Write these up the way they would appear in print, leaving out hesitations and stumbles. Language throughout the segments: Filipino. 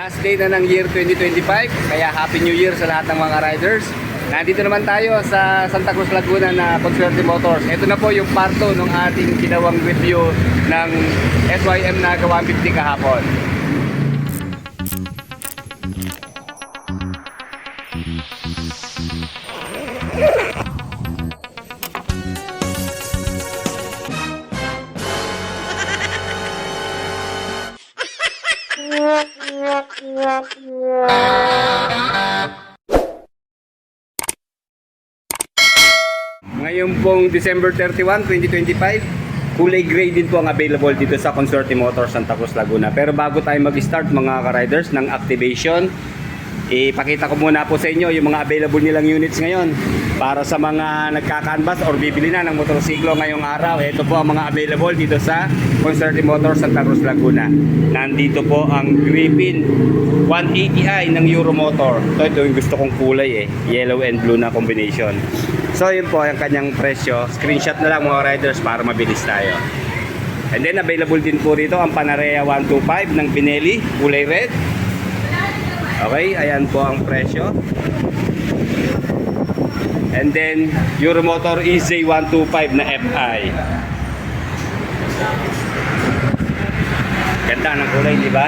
Last day na ng year 2025, kaya Happy New Year sa lahat ng mga riders. Nandito naman tayo sa Santa Cruz, Laguna na Consuerte Motors. Ito na po yung part 2 ng ating ginawang review ng SYM Naga 150 kahapon. Ngayon pong December 31, 2025, kulay gray din po ang available dito sa Consuerte Motors Santa Cruz, Laguna. Pero bago tayo mag-start mga ka-riders ng activation, ipakita ko muna po sa inyo yung mga available nilang units ngayon para sa mga nagka-canvas or bibili na ng motorsiklo ngayong araw. Ito po ang mga available dito sa Consuerte Motors Santa Cruz, Laguna. Nandito po ang Griffin 180i ng Euromotor. Ito yung gusto kong kulay yellow and blue na combination. So yun po ang kanyang presyo. Screenshot na lang mga riders para mabilis tayo. And then available din po rito ang Panarea 125 ng Pinelli, kulay red. Okay, ayan po ang presyo. And then Euromotor EZ125 na FI. Ganda ng kulay, di ba?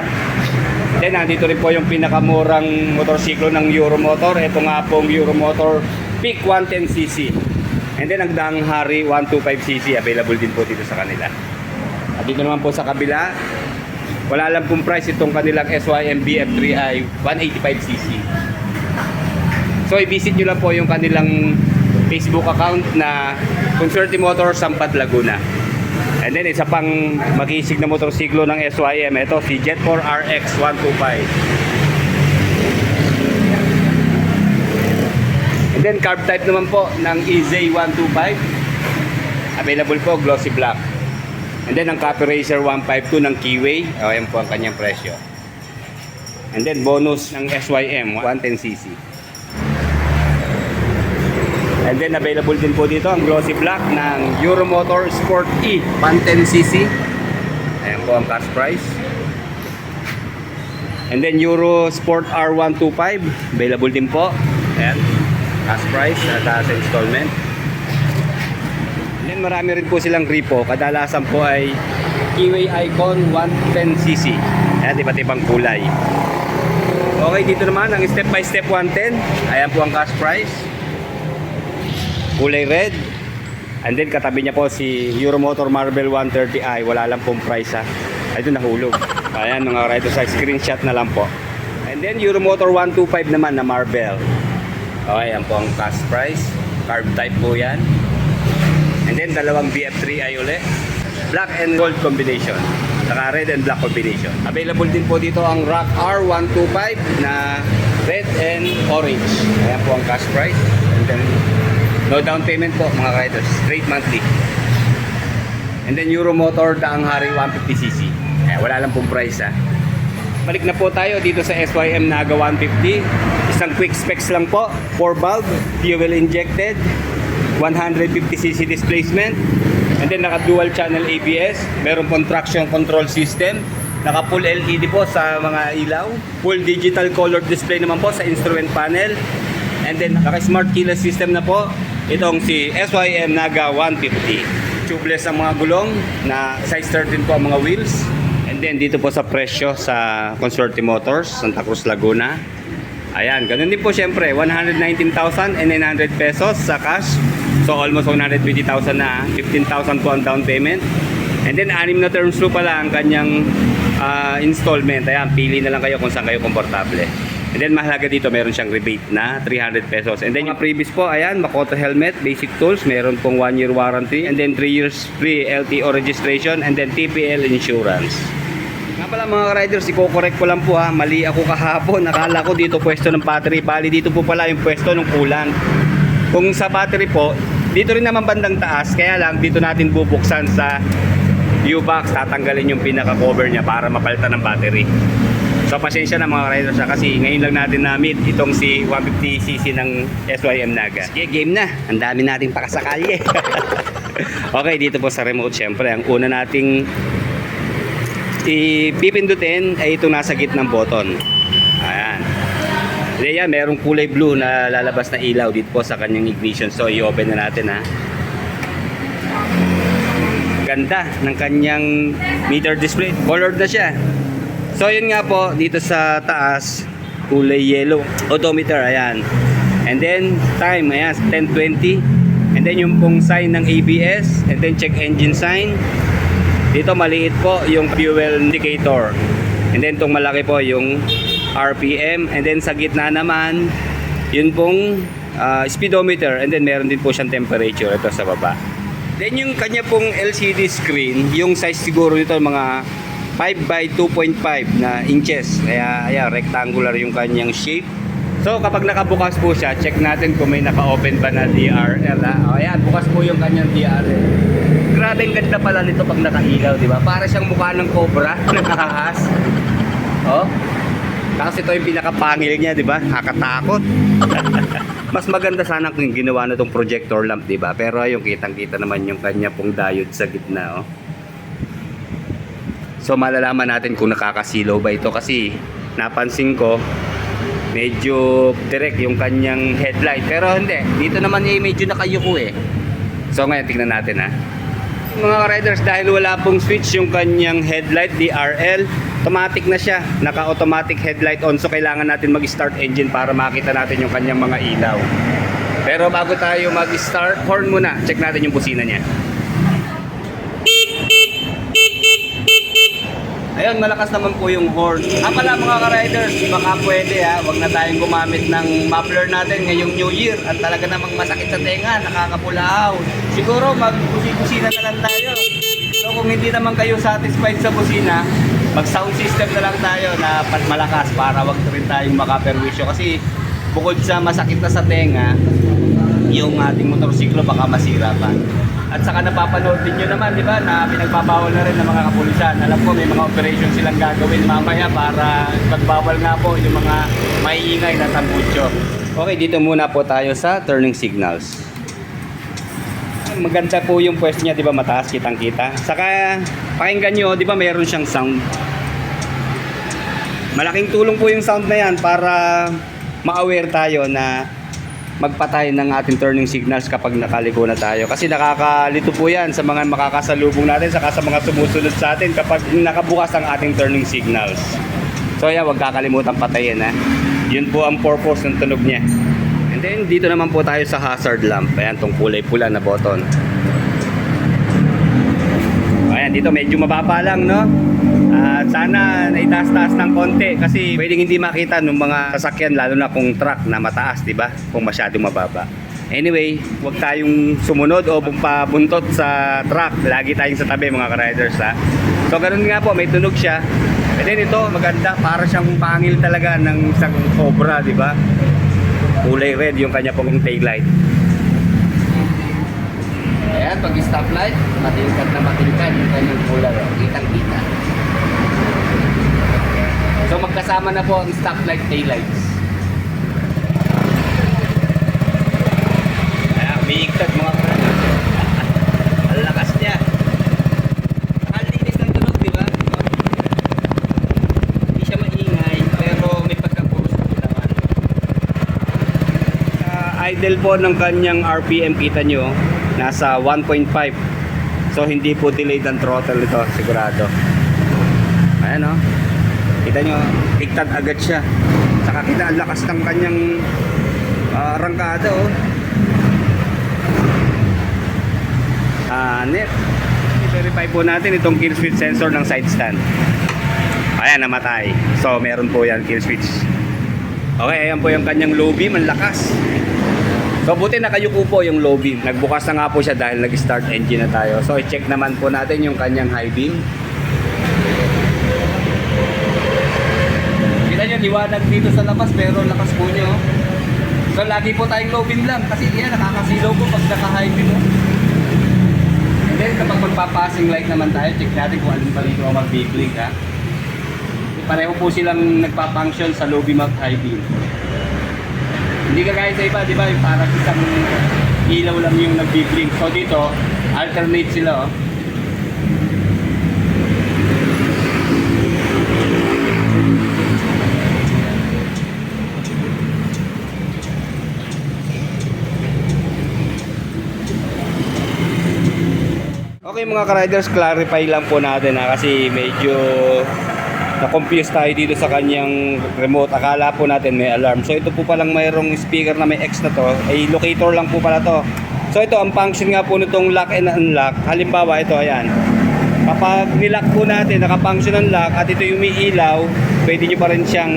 Then nandito rin po yung pinakamurang motorsiklo ng Euromotor. Ito nga pong Euromotor Peak 110cc. And then ang Dang Hari 125cc available din po dito sa kanila. At dito naman po sa kabila, wala lang pong price itong kanilang SYM BF3i 185cc. So i-visit nyo lang po yung kanilang Facebook account na Consuerte Motors Sampat, Laguna. And then isa pang makisig na motorsiklo ng SYM, ito si Jet4 RX 125. And then carb type naman po ng EZ125, available po glossy black. And then ang Copy Racer 152 ng Keyway, ayan po ang kanyang presyo. And then bonus ng SYM 110cc. And then available din po dito ang glossy black ng Euromotor Sport E 110cc. Ayan po ang cash price. And then Euro Sport R125 available din po. Ayan, cash price at sa installment. And then marami rin po silang repo. Kadalasan po ay Keyway Icon 110cc. Ayan, iba't ibang kulay. Okay, dito naman ang step by step 110. Ayan po ang cash price, kulay red. And then katabi niya po si Euromotor Marble 130i. Wala lang pong price ha. Ito nahulog. Ayan mga riders, sa screenshot na lang po. And then Euromotor 125 naman na Marble. Okay, yan po ang cash price. Carb type po yan. And then dalawang BF3i uli. Black and gold combination. Saka red and black combination. Available din po dito ang Rock R125 na red and orange. Ayan po ang cash price. And then no down payment po mga riders, straight monthly. And then Euromotor Dang Hari 150cc. Wala lang pong price ha. Balik na po tayo dito sa SYM Naga 150. Isang quick specs lang po. 4 valve, fuel injected, 150cc displacement. And then naka dual channel ABS. Meron pong traction control system. Naka full LED po sa mga ilaw. Full digital color display naman po sa instrument panel. And then naka smart keyless system na po itong si SYM Naga 150. Tubeless ang mga gulong na size 13 po ang mga wheels. And then dito po sa presyo sa Consuerte Motors Santa Cruz, Laguna. Ayan, ganun din po syempre, 119,900 pesos sa cash. So almost 120,000 na, 15,000 po ang down payment. And then 6 na terms po pala ang kanyang installment. Ayan, pili na lang kayo kung saan kayo komportable. And then mahalaga dito, meron siyang rebate na 300 pesos. And then yung previous po, ayan, Makoto helmet, basic tools, meron pong 1-year warranty. And then 3 years free LTO registration. And then TPL insurance. Nga pala mga riders, i-correct ko lang po ha. Mali ako kahapon. Nakala ko dito pwesto ng battery. Bali dito po pala yung pwesto ng coolant. Kung sa battery po, dito rin naman bandang taas. Kaya lang dito natin bubuksan sa U-box. Tatanggalin yung pinaka-cover niya para mapalitan ng battery. So pasensya na mga riders kasi ngayon lang natin na-meet itong si 150cc ng SYM Naga. Sige, game na. Ang dami nating pakasakalye. Okay, dito po sa remote syempre, ang una nating ipipindutin ay itong nasa gitnang button. Ayan. Then yan, merong kulay blue na lalabas na ilaw dito po sa kanyang ignition. So i-open na natin ha. Ganda ng kanyang meter display. Colored na siya. So yun nga po, dito sa taas, kulay yellow. Odometer, ayan. And then time, ayan, 10:20. And then yung pong sign ng ABS. And then check engine sign. Dito maliit po yung fuel indicator. And then itong malaki po yung RPM. And then sa gitna naman, yun pong speedometer. And then meron din po siyang temperature ito sa baba. Then yung kanya pong LCD screen, yung size siguro nito mga 5 by 2.5 na inches. Kaya ayan, rectangular yung kanyang shape. So kapag nakabukas po siya, check natin kung may naka-open ba na DRL ha. O ayan, bukas po yung kanyang DRL. Grabe ang ganda pala nito pag nakailaw, di ba? Para siyang mukha ng cobra na nakahas. Oh. Tapos ito yung pinakapangil niya, di ba? Nakakatakot. Mas maganda sana kung ginawa na itong projector lamp, di ba? Pero yung kitang-kita naman yung kanya pong diode sa gitna, oh. So malalaman natin kung nakakasilaw ba ito kasi napansin ko medyo direct yung kanyang headlight. Pero hindi, dito naman medyo nakayuko eh. So ngayon tingnan natin ha. Mga riders, dahil wala pong switch yung kanyang headlight DRL, automatic na siya, naka-automatic headlight on. So kailangan natin mag-start engine para makita natin yung kanyang mga ilaw. Pero bago tayo mag-start, horn muna, check natin yung busina niya. Ayun, malakas naman po yung horn. Pala mga ka-riders, baka pwede wag na tayong gumamit ng muffler natin ngayong New Year at talaga namang masakit sa tenga, nakakapulahaw. Siguro mag-busina na lang tayo. So kung hindi naman kayo satisfied sa busina, mag-sound system na lang tayo na malakas para wag rin tayong makaperwisyo. Kasi bukod sa masakit na sa tenga, yung ating motorsiklo baka masira pa. At saka napapanood din nyo naman, di ba, na pinagbabawal na rin ng mga kapulisan. Alam ko may mga operation silang gagawin mamaya para pagbawal nga po yung mga maiingay na tambutso. Okay, dito muna po tayo sa turning signals. Maganda po yung pwesto niya, di ba, mataas, kitang-kita. Saka pakinggan nyo, di ba, mayroon siyang sound. Malaking tulong po yung sound na yan para ma-aware tayo na magpatay ng ating turning signals kapag nakaliko na tayo. Kasi nakakalito po yan sa mga makakasalubong natin saka sa mga sumusunod sa atin kapag nakabukas ang ating turning signals. So yan, huwag kakalimutan patayin ha. Yun po ang purpose ng tunog niya. And then dito naman po tayo sa hazard lamp. Ayan, tong kulay pula na button. Ayan, dito medyo mababa lang, no? At sana naitaas-taas ng konti kasi pwedeng hindi makita ng mga sasakyan lalo na kung truck na mataas, di ba? Kung masyadong mababa. Anyway, huwag tayong sumunod o pabuntot sa truck. Lagi tayong sa tabi mga ka-riders ha. So ganun nga po, may tunog siya. And then ito, maganda, para siyang pangil talaga ng isang cobra, di ba? Kulay red yung kanya pong taillight. Ayan, pag stoplight, matilkad na matilkad yung kanyang kulay. Kitang-kita. So magkasama na po ang stoplight taillights. Ayan, umiigtad mga kapatid. Ang lakas niya. Ang linis ng tunog, di ba? Hindi siya maingay, pero may pagkapuros naman. Idle po ng kanyang RPM, kita nyo, nasa 1.5. So hindi po delayed ang throttle ito, sigurado. Ayan o. Kita nyo, iktad agad siya. Saka kita ang lakas ng kanyang arangkada oh. Net. I-verify po natin itong kill switch sensor ng side stand. Ayan, namatay. So meron po yan kill switch. Okay, ayan po yung kanyang low beam, ang lakas. So buti nakayuko po yung low beam. Nagbukas na nga po siya dahil nag-start engine na tayo. So i-check naman po natin yung kanyang high beam. Kita nyo, liwanag dito sa labas pero lakas po nyo. So lagi po tayong low beam lang kasi yan, nakakasilaw po pag naka-high beam. And then kapag magpa-passing light naman tayo, check natin kung alin pa rito ang mag-blink ha. Pareho po silang nagpa-function sa low beam at high beam. Hindi kagaya sa iba, di ba? Parang isang ilaw lang yung nag-blink. So dito, alternate sila oh. Okay mga ka-riders, clarify lang po natin kasi medyo na-confuse tayo dito sa kanyang remote. Akala po natin may alarm. So ito po palang mayroong speaker na may X na to, ay locator lang po pala to. So ito ang function nga po nitong lock and unlock. Halimbawa ito, ayan. Kapag nilock po natin, naka-function ang lock at ito yung may ilaw, pwede nyo pa rin siyang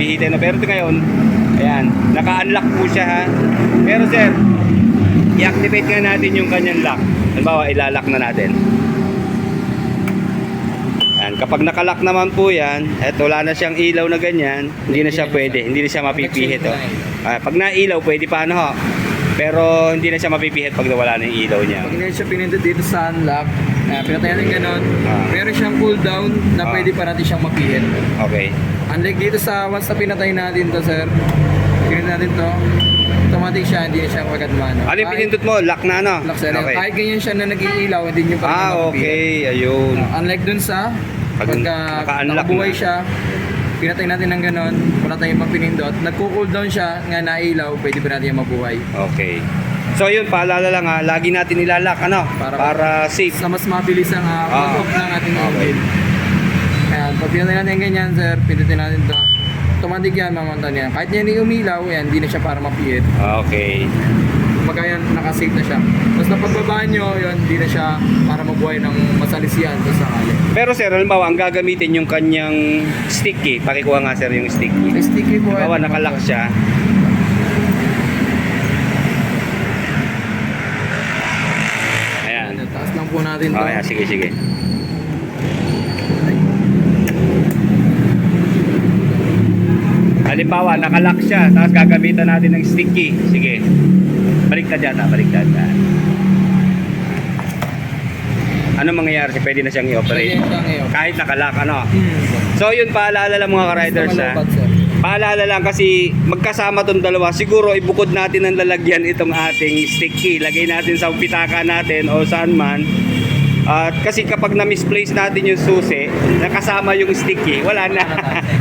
pihitin. Pero ito ngayon, ayan, naka-unlock po siya ha. Pero sir, i-activate nga natin yung kanyang lock. Halimbawa, ilalock na natin. Ayan, kapag nakalock naman po yan, eto wala na siyang ilaw na ganyan, hindi na siya pwede, hindi na siya mapipihit. Oh. Pag nailaw, pwede pa ano ho. Pero hindi na siya mapipihit pag nawala na yung ilaw niya. Pag hindi siya pinindot dito sa unlock, pinatayan ng ganon, meron siyang cool down na pwede pa natin siyang mapihit. Okay. Unlike dito sa once na pinatay natin to sir, pinindot natin to, automatic siya, hindi na siya agad mano. Ano yung pinindot mo? Lock na ano? Lock sir. Okay. Kahit ganyan siya na naging ilaw, hindi nyo pa rin mapipihit. Okay. Ayun. Unlike dun sa, pagka naka-unlock nakabuhay na siya, pinatay natin ng ganon, wala tayong pagpinindot, nagko-cool down siya, nga nailaw, pwede pa natin yung mabuhay. Okay. So yun, paalala lang ha, lagi natin ilalak ano, para safe. Sa mas mabilis ang on-off ng ating engine. Ayan, pag pinatay natin yung ganyan sir, pindutin natin to. Automatic yan, mamantan yan. Kahit yan yung umilaw, yan, hindi na siya para mapihit. Okay. Kumbaga yan, nakasave na siya. Basta pagbabaan nyo, yun, hindi na siya para mabuhay ng masalisiyan sa sakali. Pero sir, halimbawa, ang gagamitin yung kanyang sticky. Pakikuha nga sir yung sticky. Sticky po. Halimbawa, nakalock siya. Ayan. Taas lang po natin to. Okay, sige, sige. Halimbawa, nakalock siya, tapos gagamitan natin ng sticky. Sige. Baliktad yata, baliktad. Ano mangyayari? Pwede na siyang i-operate. Kahit nakalock, ano? So yun, paalala lang mga ka-riders ha. Paalala lang kasi magkasama tong dalawa. Siguro ibukod natin ang lalagyan itong ating sticky. Lagay natin sa pitaka natin o saan man. At kasi kapag na-misplace natin yung susi, nakasama yung sticky, wala na.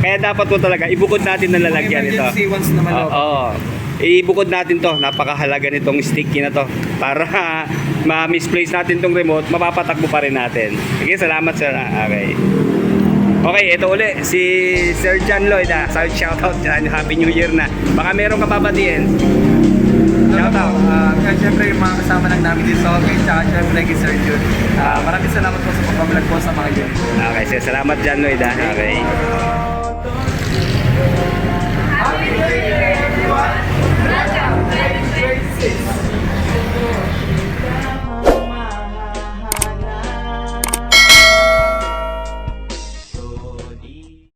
Kaya dapat po talaga ibukod natin ang lalagyan ito. Once naman Oo. Ibukod natin to, napakahalaga nitong sticky na to para ma-misplace natin tong remote, mapapatakbo pa rin natin. Sige, salamat sir. Okay. Okay, ito uli si Sir John Lloyd. Shoutout dyan, Happy New Year na. Baka meron ka babatiin. Shoutout. Kaya syempre yung mga kasama lang namin dito sa office, tsaka syempre kay Sir Jun. Maraming salamat po sa pagbablog po sa mga yun. Okay, sir, salamat John Lloyd. Okay.